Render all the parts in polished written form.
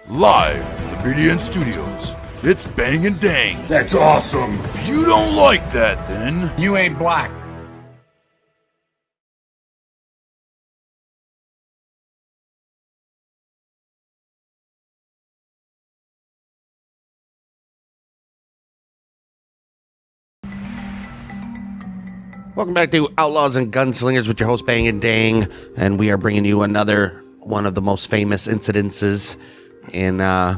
Live from the BDN Studios, it's Bang and Dang. That's awesome. If you don't like that, then You ain't black. Welcome back to Outlaws and Gunslingers with your host Bang and Dang, and we are bringing you another one of the most famous incidences in, I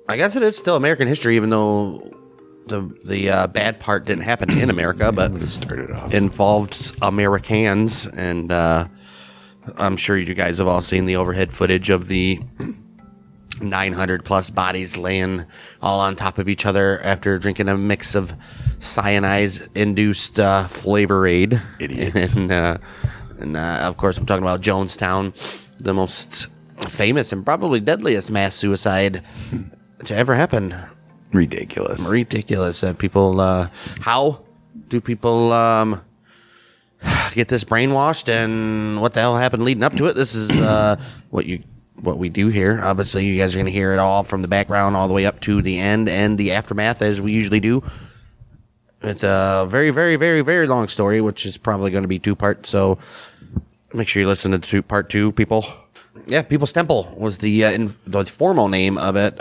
guess it is still American history, even though the bad part didn't happen in America, but it started off. involved Americans, and I'm sure you guys have all seen the overhead footage of the 900 plus bodies laying all on top of each other after drinking a mix of cyanide-induced flavor-aid. Idiots. And of course, I'm talking about Jonestown, the most famous and probably deadliest mass suicide to ever happen. Ridiculous. People, how do people get this brainwashed, and what the hell happened leading up to it? This is what we do here. Obviously, you guys are going to hear it all from the background all the way up to the end and the aftermath, as we usually do. It's a very, very, very, very long story, which is probably going to be two parts. So make sure you listen to part two, people. Yeah, People's Temple was the formal name of it.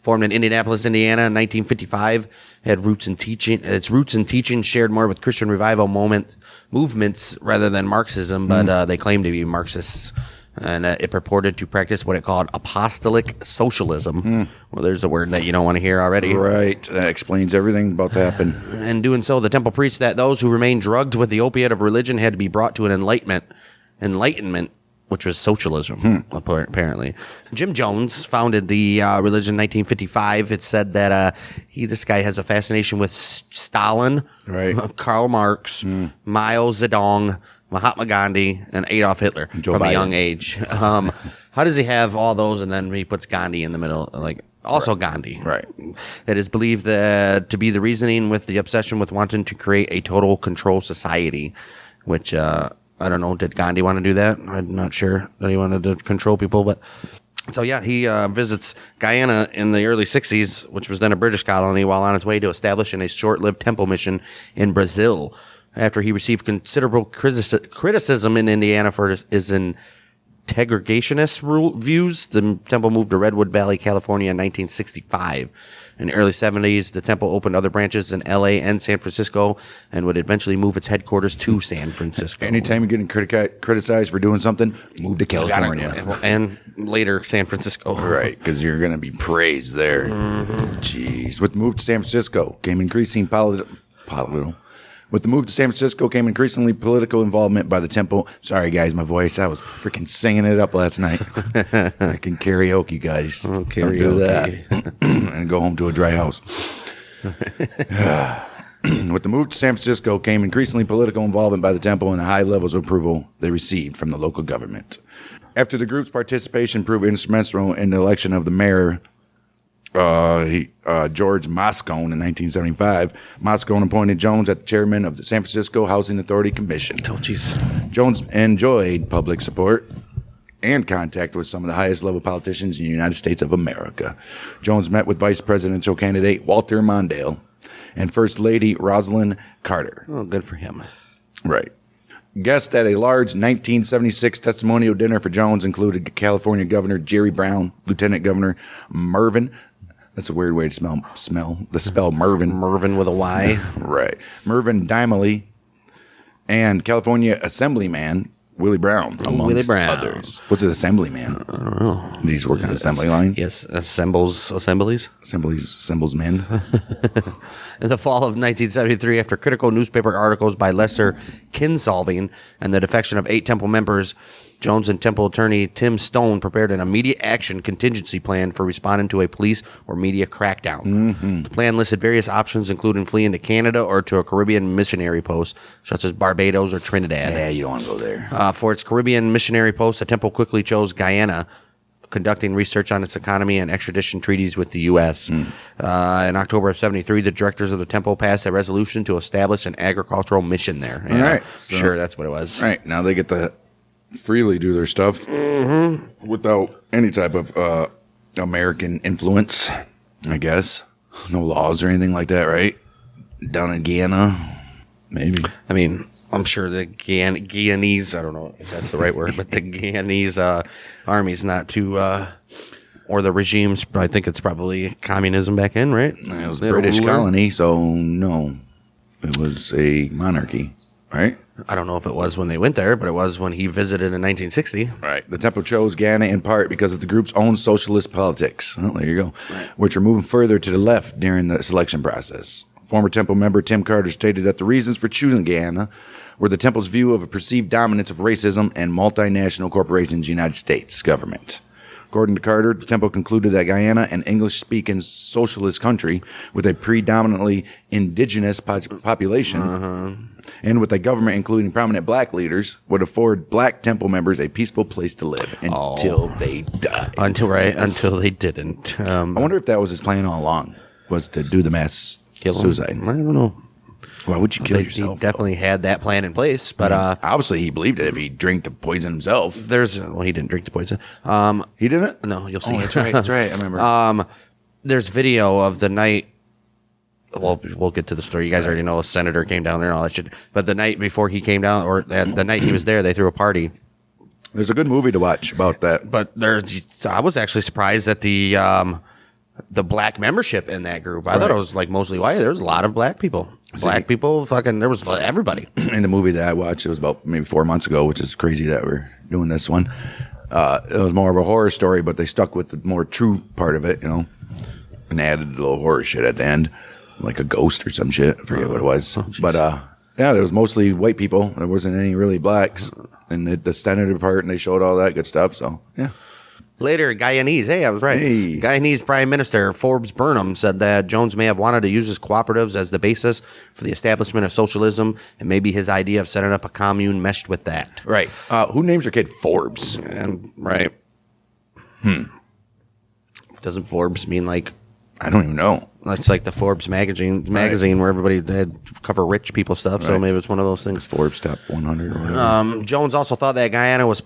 Formed in Indianapolis, Indiana, in 1955. Had roots in teaching. Its roots in teaching shared more with Christian revival movements rather than Marxism, but they claimed to be Marxists. And it purported to practice what it called apostolic socialism. Well, there's a word that you don't want to hear already. Right. That explains everything about to happen. In doing so, the temple preached that those who remained drugged with the opiate of religion had to be brought to an enlightenment, which was socialism, apparently. Jim Jones founded the religion in 1955. It said that this guy has a fascination with Stalin, right, Karl Marx, Mao Zedong, Mahatma Gandhi, and Adolf Hitler from a young age. How does he have all those, and then he puts Gandhi in the middle? Gandhi. Right. That is believed to be the reasoning with the obsession with wanting to create a total control society, which, I don't know, did Gandhi want to do that? I'm not sure that he wanted to control people, but... So, yeah, he visits Guyana in the early 60s, which was then a British colony, while on his way to establishing a short-lived temple mission in Brazil. After he received considerable criticism in Indiana for his integrationist views, the temple moved to Redwood Valley, California in 1965. In the early 70s, the temple opened other branches in L.A. and San Francisco and would eventually move its headquarters to San Francisco. Anytime you're getting criticized for doing something, move to California. And later, San Francisco. Right, because you're going to be praised there. Jeez. With the move to San Francisco came increasing With the move to San Francisco came increasingly political involvement by the temple. Sorry, guys, my voice. I was freaking singing it up last night. I can karaoke, guys. Oh, Don't do that. And go home to a dry house. With the move to San Francisco came increasingly political involvement by the temple and the high levels of approval they received from the local government. After the group's participation proved instrumental in the election of the mayor, George Moscone in 1975. Moscone appointed Jones as the chairman of the San Francisco Housing Authority Commission. Oh, jeez. Jones enjoyed public support and contact with some of the highest level politicians in the United States of America. Jones met with vice presidential candidate Walter Mondale and First Lady Rosalind Carter. Oh, good for him. Right. Guests at a large 1976 testimonial dinner for Jones included California Governor Jerry Brown, Lieutenant Governor Mervyn. That's a weird way to spell Mervyn. Mervyn with a Y. Right. Mervyn Dimely and California Assemblyman Willie Brown, amongst others. What's an assemblyman? I don't know. Did he work on assembly line? Yes, assemblies. Assembles men. In the fall of 1973, after critical newspaper articles by Lesser Kinsolving and the defection of 8 temple members, Jones and temple attorney Tim Stone prepared an immediate action contingency plan for responding to a police or media crackdown. The plan listed various options, including fleeing to Canada or to a Caribbean missionary post, such as Barbados or Trinidad. Yeah, you don't want to go there. For its Caribbean missionary post, the temple quickly chose Guyana, conducting research on its economy and extradition treaties with the U.S. In October of 73, the directors of the temple passed a resolution to establish an agricultural mission there. Yeah, all right. Sure, that's what it was. All right. Now they get the freely do their stuff without any type of American influence, I guess. No laws or anything like that, right? Down in Guyana, maybe. I mean, I'm sure the Guyanese, I don't know if that's the right word, but the Guyanese army's not too, or the regimes, I think it's probably communism back in, right? It was a British colony, so no. It was a monarchy, right? I don't know if it was when they went there, but it was when he visited in 1960. Right. The temple chose Guyana in part because of the group's own socialist politics. Well, there you go. Right. Which are moving further to the left during the selection process. Former temple member Tim Carter stated that the reasons for choosing Guyana were the temple's view of a perceived dominance of racism and multinational corporations' United States government. According to Carter, the temple concluded that Guyana, an English-speaking socialist country with a predominantly indigenous population, and with a government including prominent black leaders, would afford black temple members a peaceful place to live until they died. Until they didn't. I wonder if that was his plan all along, was to do the mass suicide. I don't know. Why would you kill yourself? He definitely had that plan in place, but obviously he believed it if he drank to poison himself. He didn't drink the poison. He didn't? No, you'll see. That's right. That's right. I remember. There's video of the night. Well, we'll get to the story. You guys already know a senator came down there and all that shit. But the night before he came down, or the night he was there, they threw a party. There's a good movie to watch about that. But I was actually surprised at the black membership in that group. I thought it was like mostly white. There was a lot of black people. There was everybody. In the movie that I watched, it was about maybe 4 months ago, which is crazy that we're doing this one. It was more of a horror story, but they stuck with the more true part of it, and added a little horror shit at the end, like a ghost or some shit. I forget what it was. But there was mostly white people. There wasn't any really blacks. And the senator part, and they showed all that good stuff. So, yeah. Later, Guyanese. Hey, I was right. Hey. Guyanese Prime Minister Forbes Burnham said that Jones may have wanted to use his cooperatives as the basis for the establishment of socialism, and maybe his idea of setting up a commune meshed with that. Right. Who names their kid Forbes? Right. Doesn't Forbes mean like... I don't even know. It's like the Forbes magazine where everybody had cover rich people stuff. So maybe it's one of those things. Forbes top 100 or whatever. Jones also thought that Guyana was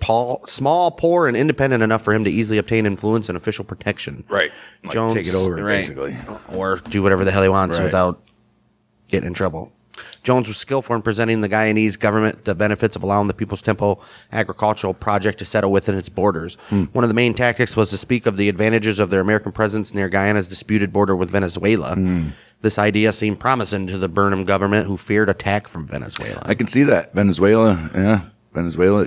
small, poor, and independent enough for him to easily obtain influence and official protection. Right. Like Jones, take it over, basically. Or do whatever the hell he wants without getting in trouble. Jones was skillful in presenting the Guyanese government the benefits of allowing the People's Temple agricultural project to settle within its borders. One of the main tactics was to speak of the advantages of their American presence near Guyana's disputed border with Venezuela. This idea seemed promising to the Burnham government, who feared attack from Venezuela. I can see that. Venezuela,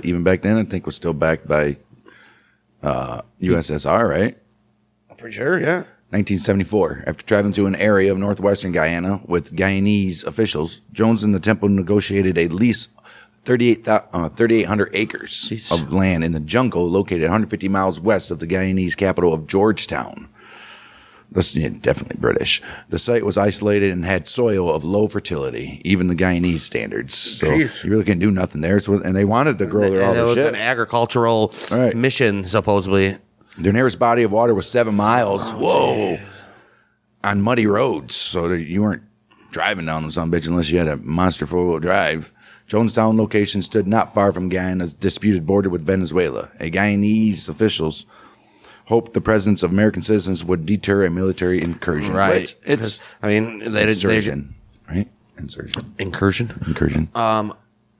even back then, I think was still backed by USSR, right? I'm pretty sure, yeah. 1974, after traveling to an area of northwestern Guyana with Guyanese officials, Jones and the temple negotiated a lease 3,800 acres of land in the jungle located 150 miles west of the Guyanese capital of Georgetown. That's definitely British. The site was isolated and had soil of low fertility, even the Guyanese standards. So you really couldn't do nothing there. And they wanted to grow all their shit. It was an agricultural mission, supposedly. Their nearest body of water was 7 miles. Whoa. On muddy roads. So you weren't driving down them some bitch unless you had a monster 4-wheel drive. Jonestown location stood not far from Guyana's disputed border with Venezuela. Guyanese officials hoped the presence of American citizens would deter a military incursion. Right. Insurgent. Right? Incursion.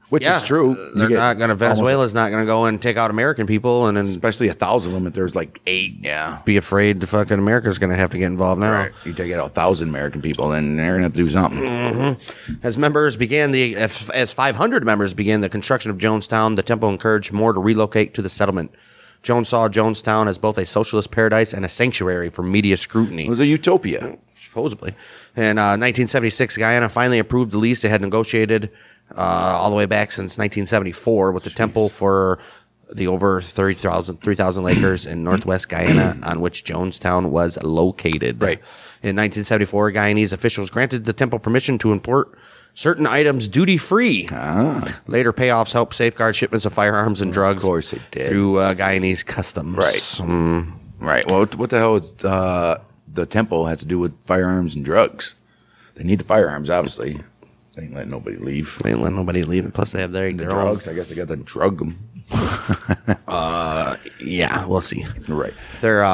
Which is true. Venezuela's not going to go and take out American people, and then especially 1,000 of them. If there's like 8, be afraid the fucking America's going to have to get involved now. Right. You take out 1,000 American people, then they're going to have to do something. As 500 members began the construction of Jonestown, the temple encouraged more to relocate to the settlement. Jones saw Jonestown as both a socialist paradise and a sanctuary for media scrutiny. It was a utopia, supposedly. In 1976, Guyana finally approved the lease it had negotiated all the way back since 1974 with the temple for the over 3,000 acres in northwest Guyana on which Jonestown was located. Right. In 1974, Guyanese officials granted the temple permission to import certain items duty-free. Later payoffs helped safeguard shipments of firearms and drugs through Guyanese customs. Right. Right. Well, what the hell is the temple has to do with firearms and drugs? They need the firearms, obviously. They ain't letting nobody leave. Plus, they have their drugs. I guess they got to drug them. Yeah, we'll see. Right. They're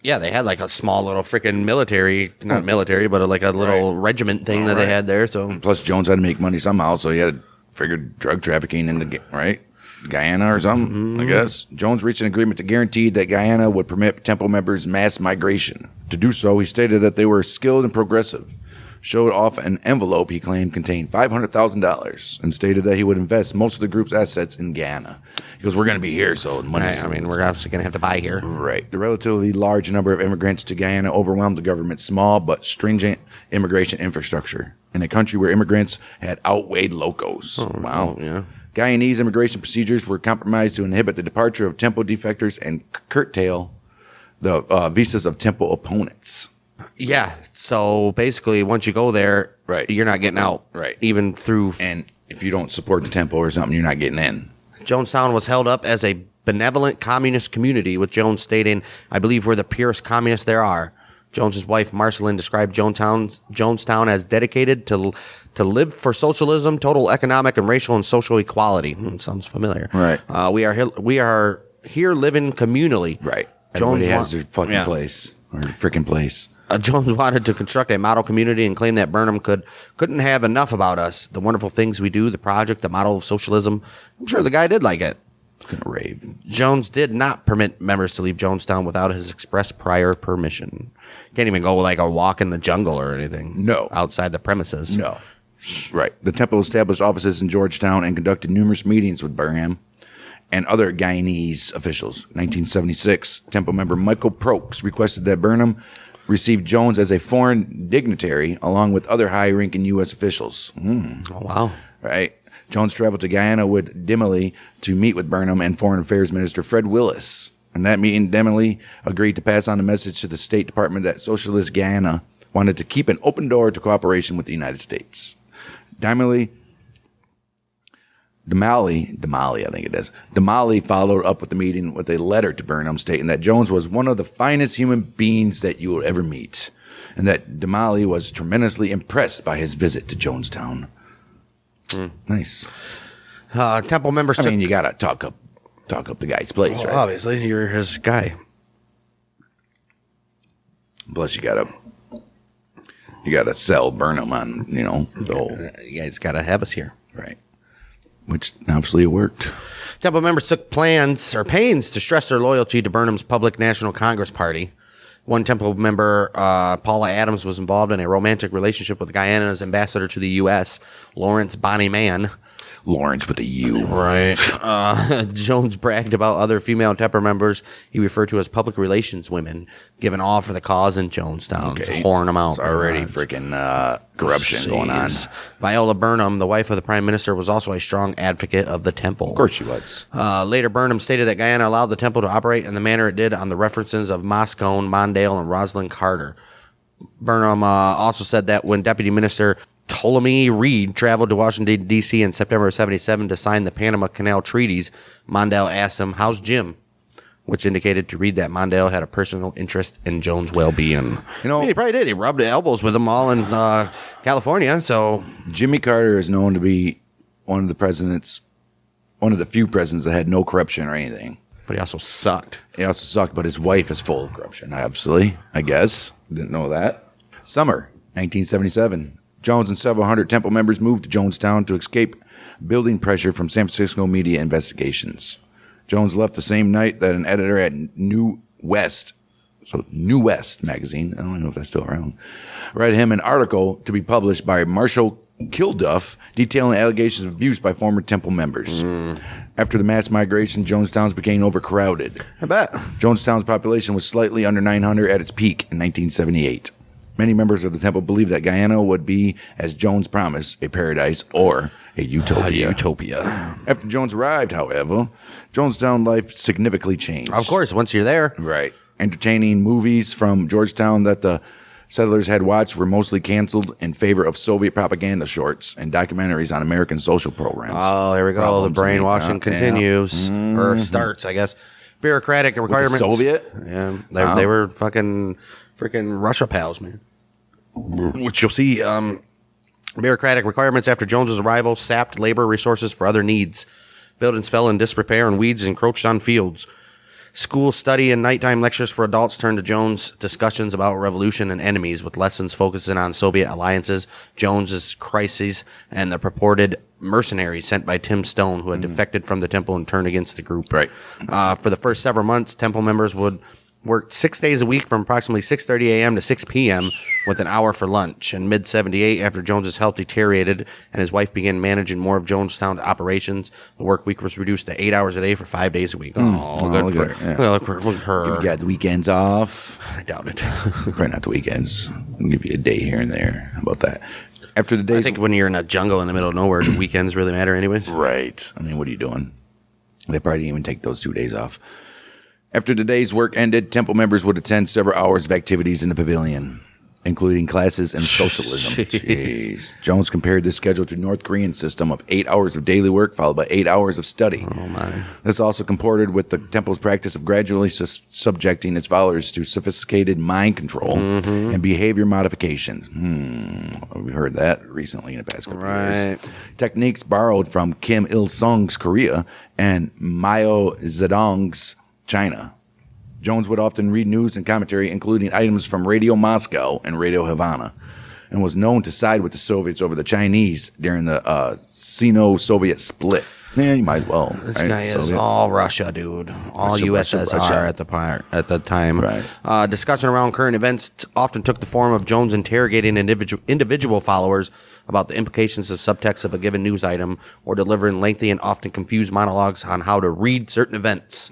yeah, they had like a small little freaking military, not military, but like a little regiment thing that they had there. So Plus, Jones had to make money somehow, so he had to figure drug trafficking into Guyana or something, I guess. Jones reached an agreement to guarantee that Guyana would permit temple members mass migration. To do so, he stated that they were skilled and progressive, showed off an envelope he claimed contained $500,000, and stated that he would invest most of the group's assets in Guyana. He goes, we're going to be here, so money's... I mean, we're obviously going to have to buy here. Right. The relatively large number of immigrants to Guyana overwhelmed the government's small but stringent immigration infrastructure in a country where immigrants had outweighed locals. Wow. Yeah. Guyanese immigration procedures were compromised to inhibit the departure of temple defectors and curtail the visas of temple opponents. Yeah. So basically, once you go there, Right. you're not getting out. Right. Even through. And if you don't support the temple or something, you're not getting in. Jonestown was held up as a benevolent communist community, with Jones stating, "I believe we're the purest communists there are." Jones's wife, Marceline, described Jonestown as dedicated to live for socialism, total economic and racial and social equality. Sounds familiar. Right. We are here living communally. Right. Jones Everybody has their fucking place or freaking place. Jones wanted to construct a model community and claimed that Burnham couldn't have enough about us, the wonderful things we do, the project, the model of socialism. I'm sure the guy did like it. Gonna rave. Jones did not permit members to leave Jonestown without his express prior permission. Can't even go like a walk in the jungle or anything. No. Outside the premises. No. Right. The temple established offices in Georgetown and conducted numerous meetings with Burnham and other Guyanese officials. 1976, temple member Michael Prokes requested that Burnham receive Jones as a foreign dignitary along with other high-ranking U.S. officials. Oh, wow. Right. Jones traveled to Guyana with Dimely to meet with Burnham and Foreign Affairs Minister Fred Willis. In that meeting, Dimely agreed to pass on a message to the State Department that Socialist Guyana wanted to keep an open door to cooperation with the United States. Dimely, I think it is. Damali followed up with the meeting with a letter to Burnham stating that Jones was one of the finest human beings that you will ever meet, and that Damali was tremendously impressed by his visit to Jonestown. Nice. Temple members I mean, you gotta talk up the guy's place, right? Obviously, you're his guy. Plus, you gotta sell Burnham on, the whole You guys got to have us here. right. Which obviously it worked. Temple members took pains to stress their loyalty to Burnham's Public National Congress Party. One Temple member, Paula Adams, was involved in a romantic relationship with Guyana's ambassador to the U.S., Lawrence Bonnie Mann. Lawrence with a U. Right. Jones bragged about other female Temple members he referred to as public relations women, giving all for the cause in Jonestown, whoring them out. It's already freaking corruption going on. Viola Burnham, the wife of the prime minister, was also a strong advocate of the temple. Of course she was. Later, Burnham stated that Guyana allowed the temple to operate in the manner it did on the references of Moscone, Mondale, and Rosalind Carter. Burnham also said that when Deputy Minister Ptolemy Reed traveled to Washington, D.C. in September of 1977 to sign the Panama Canal treaties, Mondale asked him, "How's Jim?" which indicated to Reed that Mondale had a personal interest in Jones' well-being. He probably did. He rubbed elbows with them all in California. So Jimmy Carter is known to be one of the few presidents that had no corruption or anything. But he also sucked. He also sucked, but his wife is full of corruption, obviously, I guess. Didn't know that. Summer 1977. Jones and several hundred temple members moved to Jonestown to escape building pressure from San Francisco media investigations. Jones left the same night that an editor at New West magazine, I don't even know if that's still around, read him an article to be published by Marshall Kilduff detailing allegations of abuse by former temple members. After the mass migration, Jonestown became overcrowded. I bet. Jonestown's population was slightly under 900 at its peak in 1978. Many members of the temple believed that Guyana would be, as Jones promised, a paradise or a utopia. After Jones arrived, however, Jonestown life significantly changed. Of course, once you're there. Right. Entertaining movies from Georgetown that the settlers had watched were mostly canceled in favor of Soviet propaganda shorts and documentaries on American social programs. Oh, here we go. The brainwashing continues. Or starts, I guess. Bureaucratic requirements. Soviet? Yeah. They were fucking freaking Russia pals, man. Which you'll see. Bureaucratic requirements after Jones's arrival sapped labor resources for other needs. Buildings fell in disrepair and weeds encroached on fields. School study and nighttime lectures for adults turned to Jones' discussions about revolution and enemies, with lessons focusing on Soviet alliances, Jones's crises, and the purported mercenaries sent by Tim Stone, who had defected from the temple and turned against the group. Right. For the first several months, temple members would work 6 days a week from approximately 6:30 a.m. to 6 p.m. with an hour for lunch. In mid-'78, after Jones's health deteriorated and his wife began managing more of Jonestown operations, the work week was reduced to 8 hours a day for 5 days a week. Good for her. Yeah. Look for her. You got the weekends off. I doubt it. Probably not the weekends. I'll give you a day here and there. How about that? After the days, I think when you're in a jungle in the middle of nowhere, do weekends really matter anyways? right. I mean, what are you doing? They probably didn't even take those 2 days off. After the day's work ended, temple members would attend several hours of activities in the pavilion, including classes in socialism. Jeez. Jones compared this schedule to North Korean system of 8 hours of daily work followed by 8 hours of study. Oh, my. This also comported with the temple's practice of gradually subjecting its followers to sophisticated mind control and behavior modifications. We've heard that recently in the past couple of years. Techniques borrowed from Kim Il-sung's Korea and Mao Zedong's China. Jones would often read news and commentary, including items from Radio Moscow and Radio Havana, and was known to side with the Soviets over the Chinese during the Sino-Soviet split. Yeah, you might as well. This right? guy is Soviets. all Russia, dude. All Russia. USSR at the time. Right. Discussion around current events often took the form of Jones interrogating individual followers about the implications of subtext of a given news item, or delivering lengthy and often confused monologues on how to read certain events.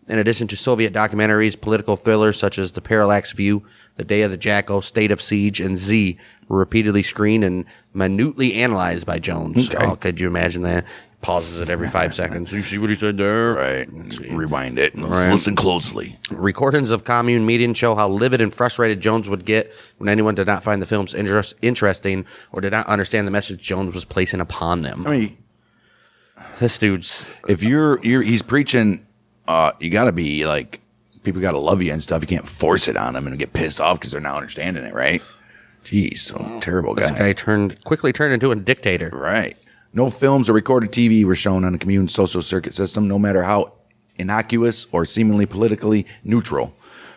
In addition to Soviet documentaries, political thrillers such as The Parallax View, The Day of the Jackal, State of Siege, and Z were repeatedly screened and minutely analyzed by Jones. Okay. Oh, could you imagine that? Pauses it every 5 seconds. You see what he said there? Right. Rewind it. And Right. listen closely. Recordings of commune meetings show how livid and frustrated Jones would get when anyone did not find the films interesting or did not understand the message Jones was placing upon them. I mean, This dude's... if he's preaching, you got to be like, people got to love you and stuff. You can't force it on them and get pissed off because they're not understanding it, right? Jeez, so terrible guy. This guy quickly turned into a dictator. Right. No films or recorded TV were shown on the commune social circuit system, no matter how innocuous or seemingly politically neutral,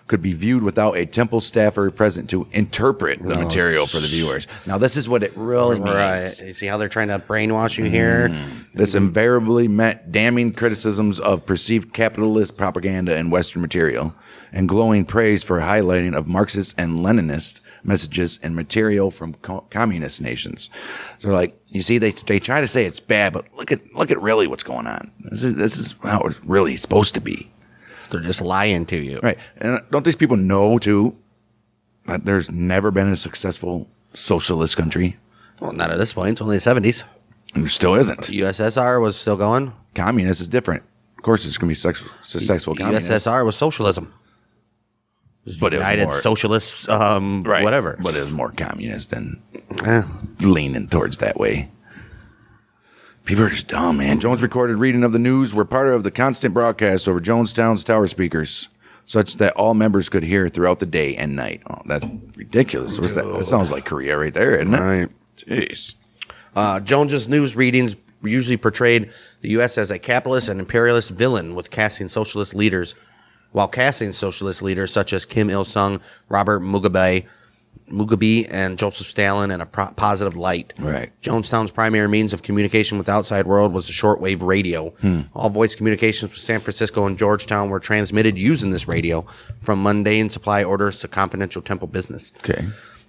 could be viewed without a temple staffer present to interpret the material for the viewers. Now, this is what it really means. Right. You see how they're trying to brainwash you here? This invariably meant damning criticisms of perceived capitalist propaganda in Western material and glowing praise for highlighting of Marxist and Leninist messages and material from communist nations. So, like, you see, they try to say it's bad, but look at really what's going on. This is how it's really supposed to be. They're just lying to you. Right. And don't these people know, too, that there's never been a successful socialist country? Well, not at this point. It's only the 70s. And there still isn't. USSR was still going. Communist is different. Of course, it's going to be successful communist. USSR was socialism. But it was United more, Socialist, right, whatever. But it was more communist than Eh. leaning towards that way. People are just dumb, man. Jones recorded reading of the news were part of the constant broadcast over Jonestown's tower speakers, such that all members could hear throughout the day and night. Oh, that's ridiculous. What's that? That sounds like Korea right there, isn't it? Right. Jeez. Jones's news readings usually portrayed the U.S. as a capitalist and imperialist villain, with casting socialist leaders such as Kim Il-sung, Robert Mugabe, and Joseph Stalin in a positive light. Right. Jonestown's primary means of communication with the outside world was the shortwave radio. All voice communications with San Francisco and Georgetown were transmitted using this radio, from mundane supply orders to confidential temple business. Okay.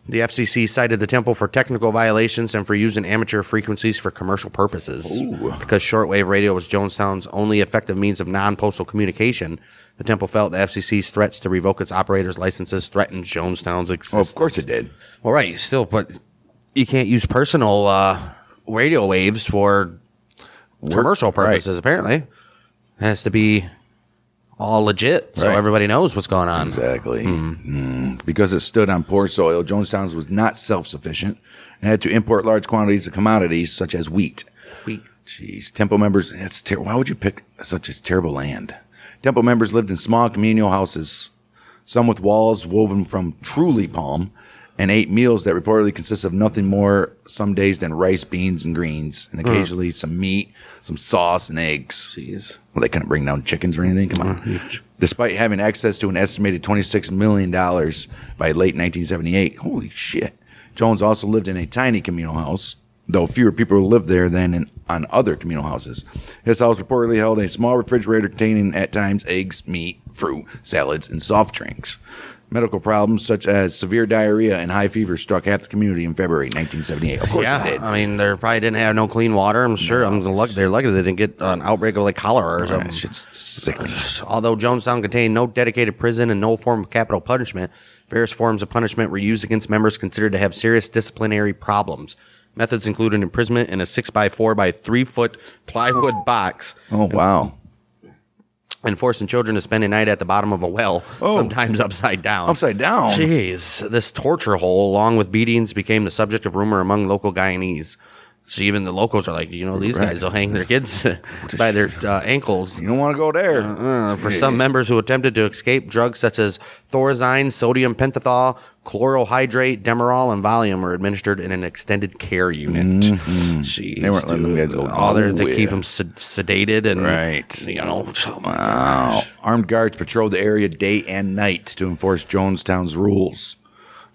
The FCC cited the temple for technical violations and for using amateur frequencies for commercial purposes. Ooh. Because shortwave radio was Jonestown's only effective means of non-postal communication, the temple felt the FCC's threats to revoke its operators' licenses threatened Jonestown's existence. Well, of course it did. Well, right, still, but you can't use personal radio waves for commercial purposes, apparently. It has to be all legit, so everybody knows what's going on. Exactly. Because it stood on poor soil, Jonestown was not self-sufficient and had to import large quantities of commodities such as wheat. Jeez. Temple members, why would you pick such a terrible land? Temple members lived in small communal houses, some with walls woven from truly palm and ate meals that reportedly consist of nothing more some days than rice, beans, and greens, and occasionally some meat, some sauce, and eggs. Jeez. Well, they couldn't bring down chickens or anything. Come on. Despite having access to an estimated $26 million by late 1978. Holy shit. Jones also lived in a tiny communal house, though fewer people lived there than on other communal houses. His house reportedly held a small refrigerator containing, at times, eggs, meat, fruit, salads, and soft drinks. Medical problems such as severe diarrhea and high fever struck half the community in February 1978. Of course it did. I mean, they probably didn't have no clean water. I'm sure. They're lucky they didn't get an outbreak of like cholera or something. That shit's sickening. Although Jonestown contained no dedicated prison and no form of capital punishment, various forms of punishment were used against members considered to have serious disciplinary problems. Methods included imprisonment in a 6x4 by 3 foot plywood box. Oh, wow. And forcing children to spend a night at the bottom of a well, sometimes upside down. Upside down? Jeez. This torture hole, along with beatings, became the subject of rumor among local Guyanese. So even the locals are like, these guys will hang their kids by their ankles. You don't want to go there. For some members who attempted to escape, drugs such as thorazine, sodium pentothal, chloral hydrate, Demerol, and Valium were administered in an extended care unit. Jeez, They weren't letting them guys go all there to nowhere. keep them sedated and Wow. Armed guards patrolled the area day and night to enforce Jonestown's rules.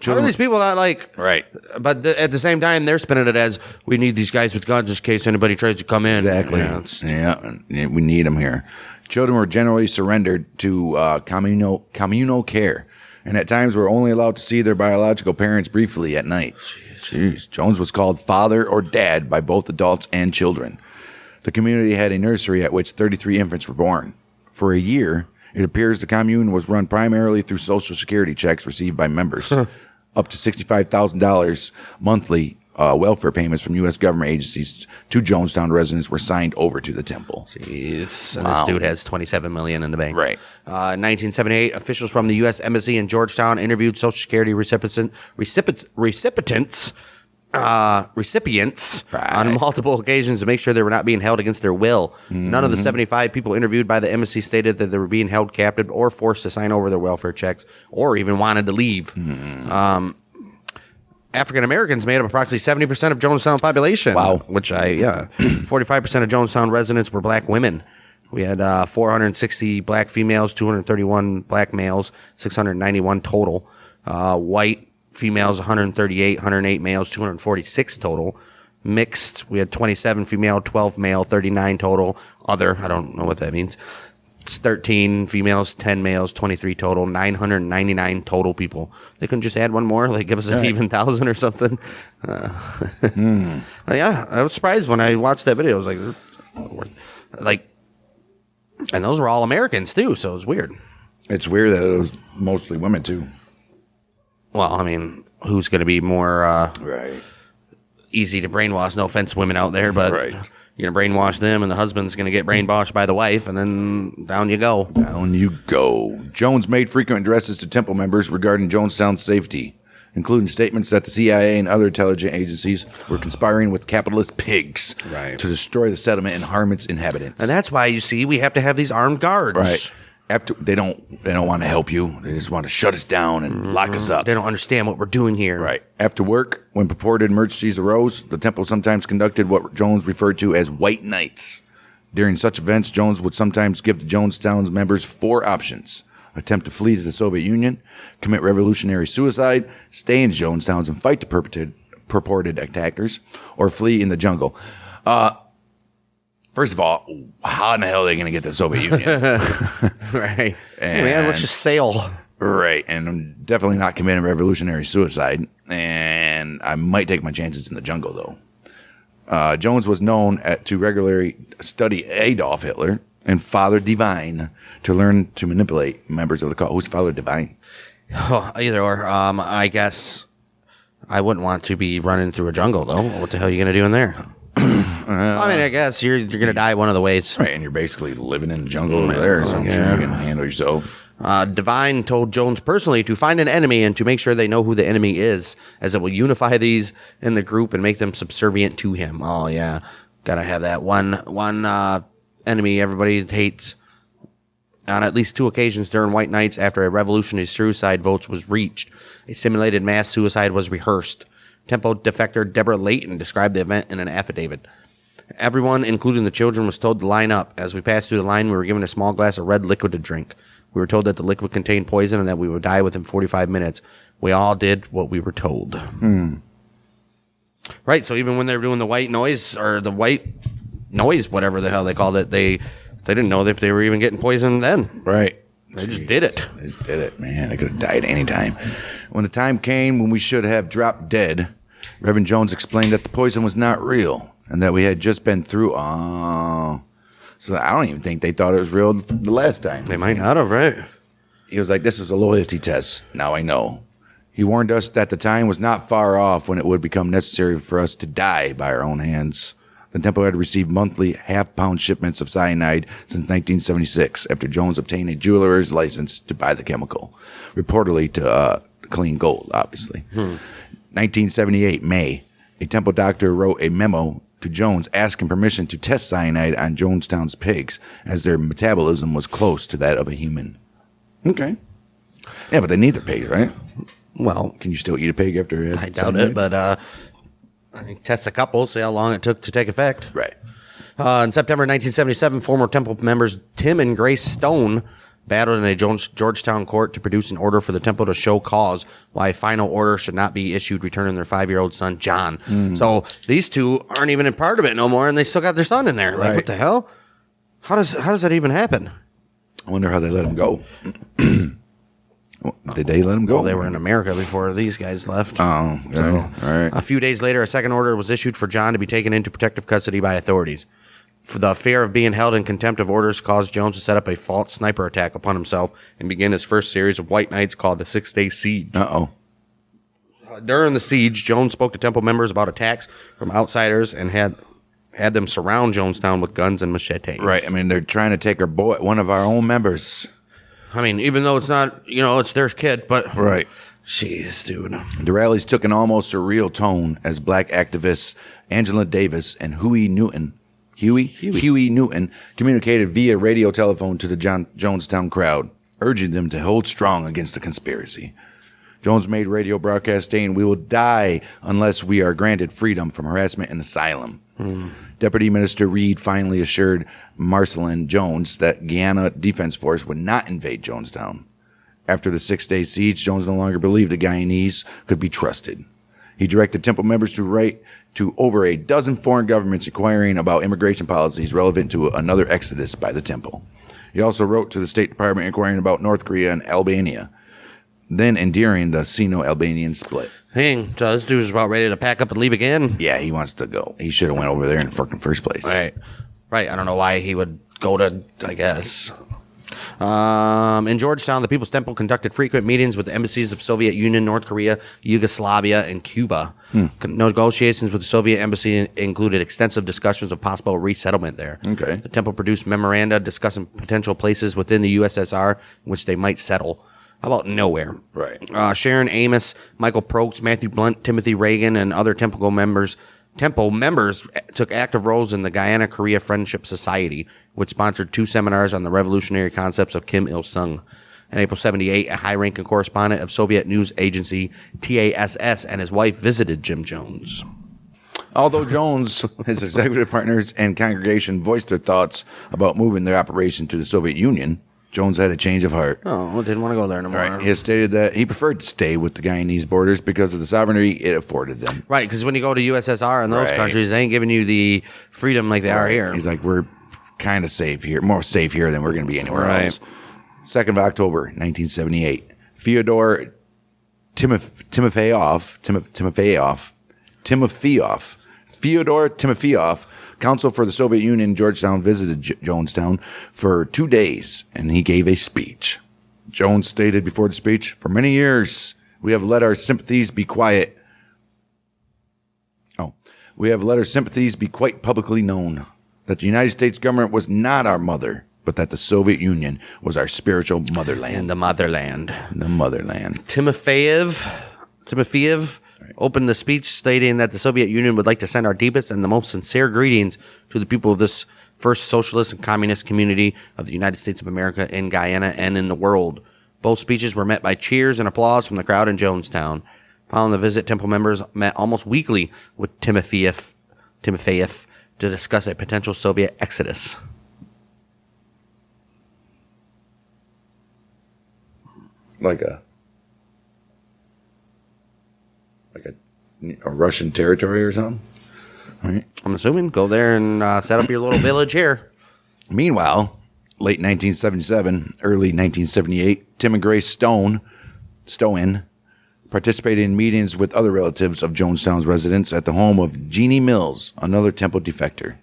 How are these people not like? Right. But at the same time, they're spinning it as we need these guys with guns in case anybody tries to come in. Exactly. Yeah, we need them here. Children were generally surrendered to communal care, and at times were only allowed to see their biological parents briefly at night. Jeez. Jones was called father or dad by both adults and children. The community had a nursery at which 33 infants were born. For a year, it appears the commune was run primarily through Social Security checks received by members. Up to $65,000 monthly welfare payments from U.S. government agencies to Jonestown residents were signed over to the temple. Jeez. And this dude has $27 million in the bank. Right. In 1978, officials from the U.S. Embassy in Georgetown interviewed Social Security recipients on multiple occasions to make sure they were not being held against their will. None of the 75 people interviewed by the embassy stated that they were being held captive or forced to sign over their welfare checks or even wanted to leave. African Americans made up approximately 70% of Jonestown's population. Wow. 45% of Jonestown residents were black women. We had 460 black females, 231 black males, 691 total. White females, 108 males, 246 total. Mixed, we had 27 female, 12 male, 39 total. Other, I don't know what that means. It's 13 females, 10 males, 23 total, 999 total people. They couldn't just add one more, like give us an even 1,000 or something. Yeah, I was surprised when I watched that video. I was like, and those were all Americans too, so it was weird. It's weird that it was mostly women too. Well, I mean, who's going to be more easy to brainwash? No offense, women out there, but you're going to brainwash them, and the husband's going to get brainwashed by the wife, and then down you go. Down you go. Jones made frequent addresses to temple members regarding Jonestown's safety, including statements that the CIA and other intelligence agencies were conspiring with capitalist pigs to destroy the settlement and harm its inhabitants. And that's why, you see, we have to have these armed guards. Right. After they don't want to help you. They just want to shut us down and lock us up. They don't understand what we're doing here. Right. After work, when purported emergencies arose, the temple sometimes conducted what Jones referred to as white nights. During such events, Jones would sometimes give the Jonestown's members 4 options: attempt to flee to the Soviet Union, commit revolutionary suicide, stay in Jonestown and fight the purported attackers, or flee in the jungle. First of all, how in the hell are they going to get to the Soviet Union? Right. Hey, man, let's just sail. Right. And I'm definitely not committing revolutionary suicide. And I might take my chances in the jungle, though. Jones was known to regularly study Adolf Hitler and Father Divine to learn to manipulate members of the cult. Who's Father Divine? Oh, either or. I guess I wouldn't want to be running through a jungle, though. What the hell are you going to do in there? I mean, I guess you're going to die one of the ways. Right, and you're basically living in the jungle over there, so I'm sure you can handle yourself. Divine told Jones personally to find an enemy and to make sure they know who the enemy is, as it will unify these in the group and make them subservient to him. Oh, yeah. Got to have that one enemy everybody hates. On at least 2 occasions during White Nights after a revolutionary suicide vote was reached, a simulated mass suicide was rehearsed. Temple defector Deborah Layton described the event in an affidavit. Everyone, including the children, was told to line up. As we passed through the line, we were given a small glass of red liquid to drink. We were told that the liquid contained poison and that we would die within 45 minutes. We all did what we were told. Right, so even when they were doing the white noise, or the white noise, whatever the hell they called it, they didn't know if they were even getting poisoned then. Right. They just did it. They just did it, man. They could have died any time. When the time came when we should have dropped dead, Reverend Jones explained that the poison was not real and that we had just been through. So I don't even think they thought it was real the last time. They might not have, right? He was like, this was a loyalty test. Now I know. He warned us that the time was not far off when it would become necessary for us to die by our own hands. The temple had received monthly half-pound shipments of cyanide since 1976 after Jones obtained a jeweler's license to buy the chemical, reportedly to clean gold, obviously. 1978, May, a temple doctor wrote a memo to Jones asking permission to test cyanide on Jonestown's pigs as their metabolism was close to that of a human. Okay. Yeah, but they need their pigs, right? Well, Can you still eat a pig after it? I doubt it, but test a couple, see how long it took to take effect. Right. In September 1977, former temple members Tim and Grace Stone battled in a Georgetown court to produce an order for the temple to show cause why a final order should not be issued returning their 5-year-old son, John. So these two aren't even a part of it no more, and they still got their son in there. Like, Right. what the hell? How does that even happen? I wonder how they let him go. Did they let him go? Well, they were in America before these guys left. Oh, yeah. All right. A few days later, a second order was issued for John to be taken into protective custody by authorities. For the fear of being held in contempt of orders caused Jones to set up a false sniper attack upon himself and begin his first series of White Nights called the 6-Day Siege. Uh-oh. During the siege, Jones spoke to temple members about attacks from outsiders and had them surround Jonestown with guns and machetes. Right. I mean, they're trying to take our boy, one of our own members. I mean, even though it's not, it's their kid, but... Right. Jeez, dude. The rallies took an almost surreal tone as black activists Angela Davis and Huey Newton communicated via radio telephone to the Jonestown crowd, urging them to hold strong against the conspiracy. Jones made radio broadcast saying, "We will die unless we are granted freedom from harassment and asylum." Deputy Minister Reed finally assured Marcelin Jones that Guyana Defense Force would not invade Jonestown. After the 6-day siege, Jones no longer believed the Guyanese could be trusted. He directed temple members to write to over a dozen foreign governments inquiring about immigration policies relevant to another exodus by the temple. He also wrote to the State Department inquiring about North Korea and Albania, then enduring the Sino-Albanian split. Dang, so this dude's about ready to pack up and leave again? Yeah, he wants to go. He should have went over there in the fucking first place. Right. I don't know why he would go to, I guess. In Georgetown, the People's Temple conducted frequent meetings with the embassies of Soviet Union, North Korea, Yugoslavia, and Cuba. Negotiations with the Soviet embassy included extensive discussions of possible resettlement there. Okay. The temple produced memoranda discussing potential places within the USSR in which they might settle. How about nowhere? Right. Sharon Amos, Michael Prokes, Matthew Blunt, Timothy Reagan, and other temple members took active roles in the Guyana-Korea Friendship Society, which sponsored 2 seminars on the revolutionary concepts of Kim Il-sung. In April 1978, a high-ranking correspondent of Soviet news agency TASS and his wife visited Jim Jones. Although Jones, his executive partners, and congregation voiced their thoughts about moving their operation to the Soviet Union, Jones had a change of heart. Oh, didn't want to go there anymore. Right. He has stated that he preferred to stay with the Guyanese borders because of the sovereignty it afforded them. Right, because when you go to USSR and those Right. countries, they ain't giving you the freedom like they are here. He's like, we're kind of safe here, more safe here than we're going to be anywhere else. 2nd of October, 1978. Fyodor Timofeyev, counsel for the Soviet Union in Georgetown, visited Jonestown for 2 days, and he gave a speech. Jones stated before the speech, "For many years, we have let our sympathies be quite publicly known that the United States government was not our mother, but that the Soviet Union was our spiritual motherland." In the motherland. The motherland. Timofeyev opened the speech stating that the Soviet Union would like to send our deepest and the most sincere greetings to the people of this first socialist and communist community of the United States of America in Guyana and in the world. Both speeches were met by cheers and applause from the crowd in Jonestown. Following the visit, temple members met almost weekly with Timofeyev to discuss a potential Soviet exodus. Like a Russian territory or something? Right. I'm assuming. Go there and set up your little village here. Meanwhile, late 1977, early 1978, Tim and Grace Stowen participated in meetings with other relatives of Jonestown's residents at the home of Jeannie Mills, another temple defector.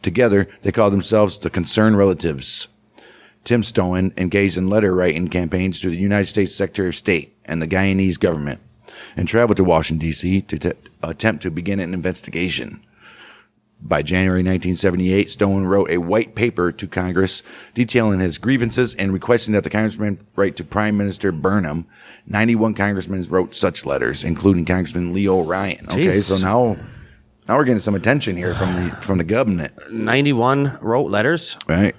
Together, they called themselves the Concerned Relatives. Tim Stowen engaged in letter-writing campaigns to the United States Secretary of State and the Guyanese government and traveled to Washington, D.C. to attempt to begin an investigation. By January 1978, Stowen wrote a white paper to Congress detailing his grievances and requesting that the congressman write to Prime Minister Burnham. 91 congressmen wrote such letters, including Congressman Leo Ryan. Okay, Jeez. so now we're getting some attention here from the government. 91 wrote letters. Right.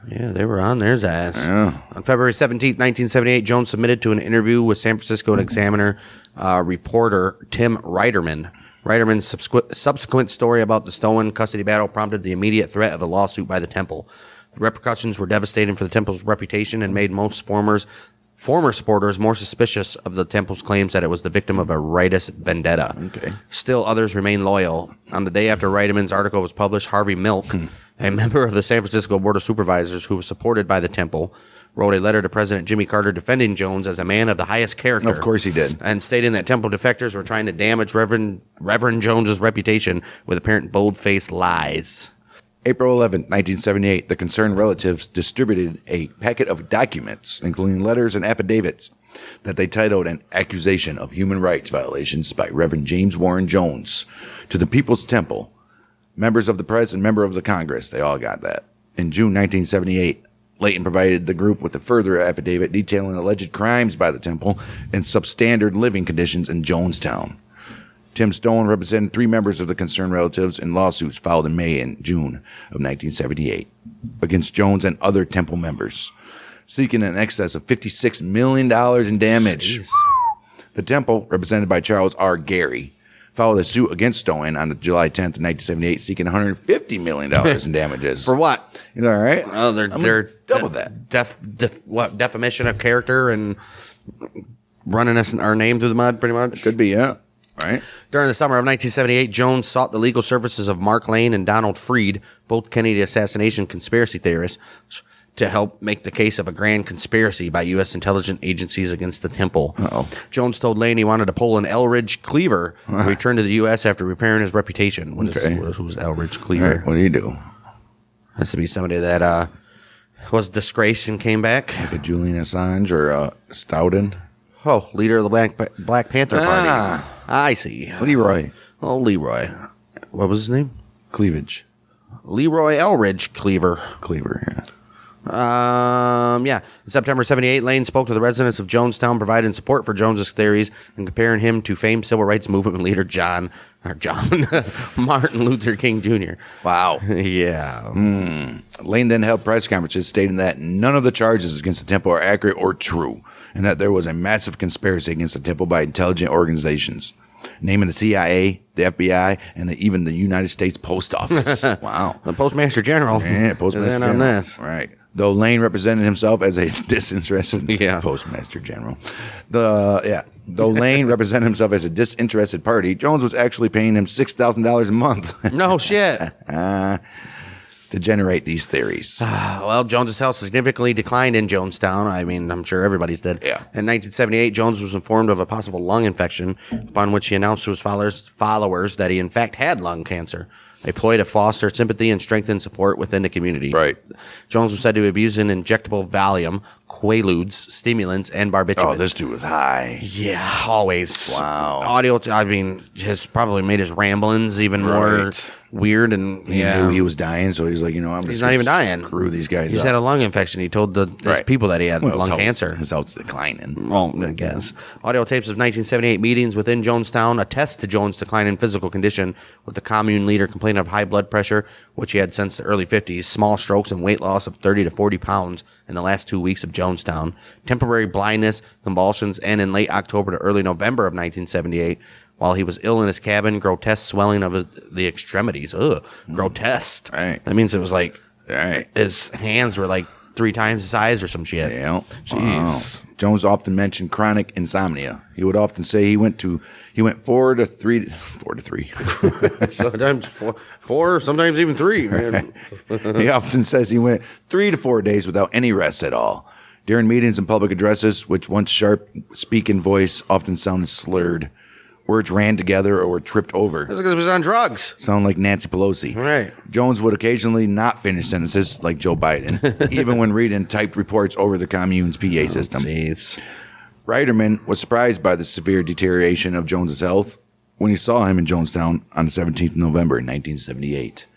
Yeah, they were on their ass. Yeah. On February 17th, 1978, Jones submitted to an interview with San Francisco Examiner reporter Tim Reiterman. Reiterman's subsequent story about the Stowen custody battle prompted the immediate threat of a lawsuit by the temple. The repercussions were devastating for the temple's reputation and made most former supporters more suspicious of the temple's claims that it was the victim of a rightist vendetta. Okay. Still, others remained loyal. On the day after Reiterman's article was published, Harvey Milk, a member of the San Francisco Board of Supervisors who was supported by the temple, wrote a letter to President Jimmy Carter defending Jones as a man of the highest character. Of course he did. And stating that temple defectors were trying to damage Reverend Jones's reputation with apparent bold-faced lies. April 11, 1978, the Concerned Relatives distributed a packet of documents, including letters and affidavits, that they titled An Accusation of Human Rights Violations by Reverend James Warren Jones to the People's Temple, members of the press and member of the Congress. They all got that. In June 1978, Layton provided the group with a further affidavit detailing alleged crimes by the temple and substandard living conditions in Jonestown. Tim Stowen represented 3 members of the Concerned Relatives in lawsuits filed in May and June of 1978 against Jones and other temple members, seeking in excess of $56 million in damage. Jeez. The temple, represented by Charles R. Gary, filed a suit against Stowen on July 10th, 1978, seeking $150 million in damages. For what? You know, all right? Oh, they're double that. Defamation of character and running our name through the mud, pretty much? Could be, yeah. Right. During the summer of 1978, Jones sought the legal services of Mark Lane and Donald Freed, both Kennedy assassination conspiracy theorists, to help make the case of a grand conspiracy by U.S. intelligence agencies against the temple. Uh-oh. Jones told Lane he wanted to pull an Elridge Cleaver to return to the U.S. after repairing his reputation. Who's Elridge Cleaver? Right. What do you do? Has to be somebody that was disgraced and came back. Like a Julian Assange or Stoughton? Oh, leader of the Black Panther Party. I see. Leroy. Oh, Leroy. What was his name? Cleavage. Leroy Elridge Cleaver. Cleaver, yeah. In September 78, Lane spoke to the residents of Jonestown, providing support for Jones's theories and comparing him to famed civil rights movement leader John Martin Luther King Jr. Wow. Yeah. Lane then held press conferences stating that none of the charges against the temple are accurate or true, and that there was a massive conspiracy against the temple by intelligent organizations, naming the CIA, the FBI, and even the United States Post Office. Wow. The Postmaster General. Yeah, Postmaster General. On this. Right. Though Lane represented himself as a disinterested Postmaster General. Though Lane represented himself as a disinterested party, Jones was actually paying him $6,000 a month. No shit. To generate these theories. Well, Jones's health significantly declined in Jonestown. I mean, I'm sure everybody's did. Yeah. In 1978, Jones was informed of a possible lung infection, upon which he announced to his followers that he in fact had lung cancer, a ploy to foster sympathy and strengthen support within the community. Right. Jones was said to abuse an injectable Valium quaaludes, stimulants, and barbiturates. Oh, this dude was high. Yeah, always. Wow. Audio, has probably made his ramblings even more weird. And He knew he was dying, so he's like, he's not even dying. Screw these guys. He just had a lung infection. He told his people that he had lung cancer. His health's declining. Well, I guess. Audio tapes of 1978 meetings within Jonestown attest to Jones' decline in physical condition, with the commune leader complaining of high blood pressure, which he had since the early 50s, small strokes, and weight loss of 30 to 40 pounds in the last 2 weeks of Jonestown, temporary blindness, convulsions, and in late October to early November of 1978, while he was ill in his cabin, grotesque swelling of the extremities. Ugh, grotesque. Right. That means it was like his hands were like 3 times the size or some shit. Yeah. Jeez. Wow. Jones often mentioned chronic insomnia. He would often say he went 4 to 3. Sometimes four, sometimes even 3. Man. He often says he went 3 to 4 days without any rest at all. During meetings and public addresses, which once sharp speaking voice often sounded slurred. Words ran together or were tripped over. That's because he was on drugs. Sound like Nancy Pelosi. Right. Jones would occasionally not finish sentences like Joe Biden, even when reading typed reports over the commune's PA system. Jeez. Reiterman was surprised by the severe deterioration of Jones's health when he saw him in Jonestown on the 17th of November, 1978.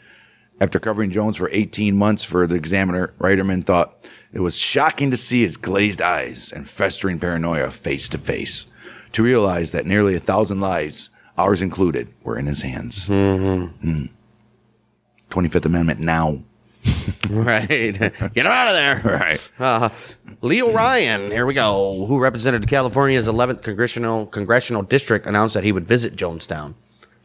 After covering Jones for 18 months for the Examiner, Reiterman thought it was shocking to see his glazed eyes and festering paranoia face to face, to realize that nearly 1,000 lives, ours included, were in his hands. 25th Amendment now. Right. Get him out of there. Right. Leo Ryan, here we go, who represented California's 11th congressional district, announced that he would visit Jonestown.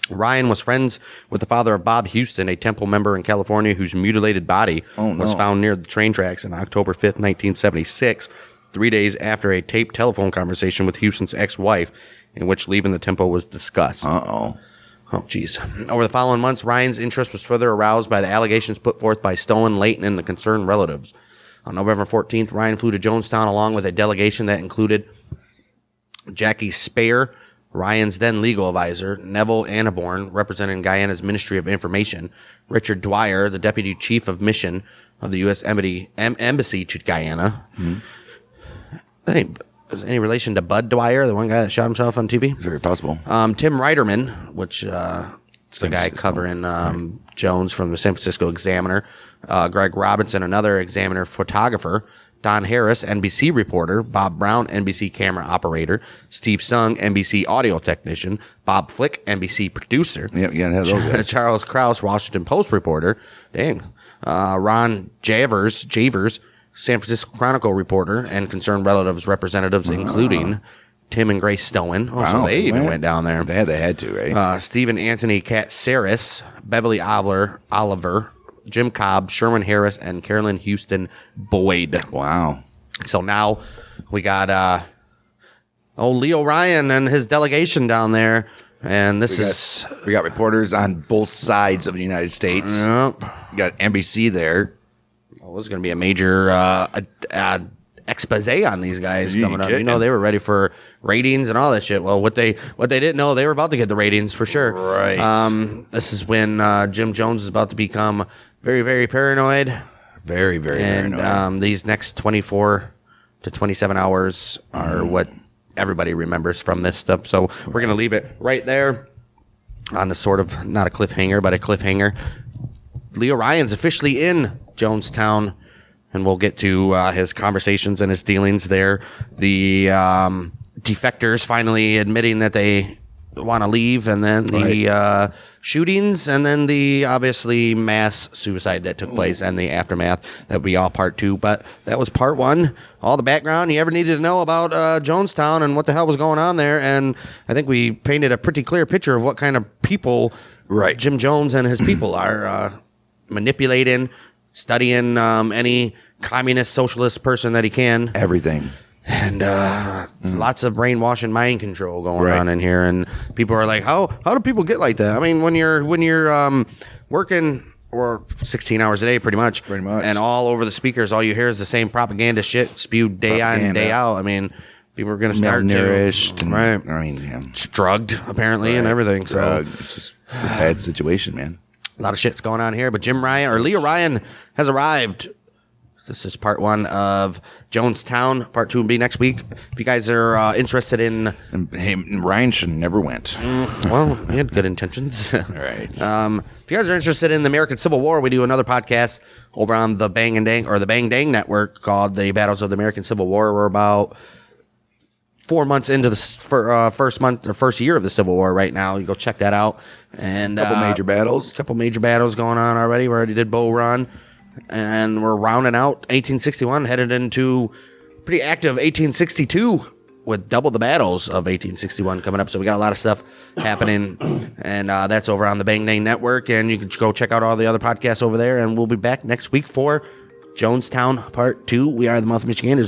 Ryan was friends with the father of Bob Houston, a Temple member in California whose mutilated body was found near the train tracks on October 5th, 1976, 3 days after a taped telephone conversation with Houston's ex-wife, in which leaving the temple was discussed. Uh-oh. Oh, geez. Over the following months, Ryan's interest was further aroused by the allegations put forth by Stone, Layton, and the concerned relatives. On November 14th, Ryan flew to Jonestown along with a delegation that included Jackie Speyer, Ryan's then legal advisor, Neville Annaborn, representing Guyana's Ministry of Information, Richard Dwyer, the deputy chief of mission of the U.S. Embassy to Guyana. Mm-hmm. That ain't any relation to Bud Dwyer, the one guy that shot himself on TV? Very possible. Tim Reiterman, which is the guy covering Jones from the San Francisco Examiner. Greg Robinson, another Examiner photographer. Don Harris, NBC reporter. Bob Brown, NBC camera operator. Steve Sung, NBC audio technician. Bob Flick, NBC producer. Yep, you gotta have those guys. Charles Krause, Washington Post reporter. Dang. Ron Javers, San Francisco Chronicle reporter, and concerned relatives representatives, including Tim and Grace Stone. Oh, so they even went down there. They had to, right? Stephen Anthony Katsaris, Beverly Oliver, Jim Cobb, Sherman Harris, and Carolyn Houston Boyd. Wow. So now we got Leo Ryan and his delegation down there. And we got reporters on both sides of the United States. Yep. We got NBC there. Well, there's going to be a major expose on these guys coming up. They were ready for ratings and all that shit. Well, what they didn't know, they were about to get the ratings for sure. Right. This is when Jim Jones is about to become very, very paranoid. Very, very paranoid. And these next 24 to 27 hours are what everybody remembers from this stuff. So we're going to leave it right there on the sort of, not a cliffhanger, but a cliffhanger. Leo Ryan's officially in Jonestown, and we'll get to his conversations and his dealings there. The defectors finally admitting that they want to leave, and then the shootings, and then the obviously mass suicide that took place and the aftermath. That would be all part 2, but that was part 1. All the background you ever needed to know about Jonestown and what the hell was going on there, and I think we painted a pretty clear picture of what kind of people Jim Jones and his people are manipulating, studying any communist, socialist person that he can. Everything. And lots of brainwashing, mind control going on in here. And people are like, how do people get like that? I mean, when you're working or 16 hours a day, pretty much, and all over the speakers, all you hear is the same propaganda shit spewed day on, day out. I mean, people are going to start malnourished, right? I mean, drugged apparently, and everything. So it's just a bad situation, man. A lot of shit's going on here, but Leo Ryan has arrived This is part 1 of Jonestown. Part 2 will be next week. If you guys are interested in... And Ryan should never went. Well, he had good intentions. All right. If you guys are interested in the American Civil War, we do another podcast over on the Bang and Dang, or the Bang Dang Network, called The Battles of the American Civil War. We're about 4 months into the first year of the Civil War right now. You go check that out. And Couple major battles. Couple major battles going on already. We already did Bull Run. And we're rounding out 1861, headed into pretty active 1862 with double the battles of 1861 coming up. So we got a lot of stuff happening, and that's over on the Bang Dang Network. And you can go check out all the other podcasts over there. And we'll be back next week for Jonestown Part 2. We are the Mouth of Michiganders.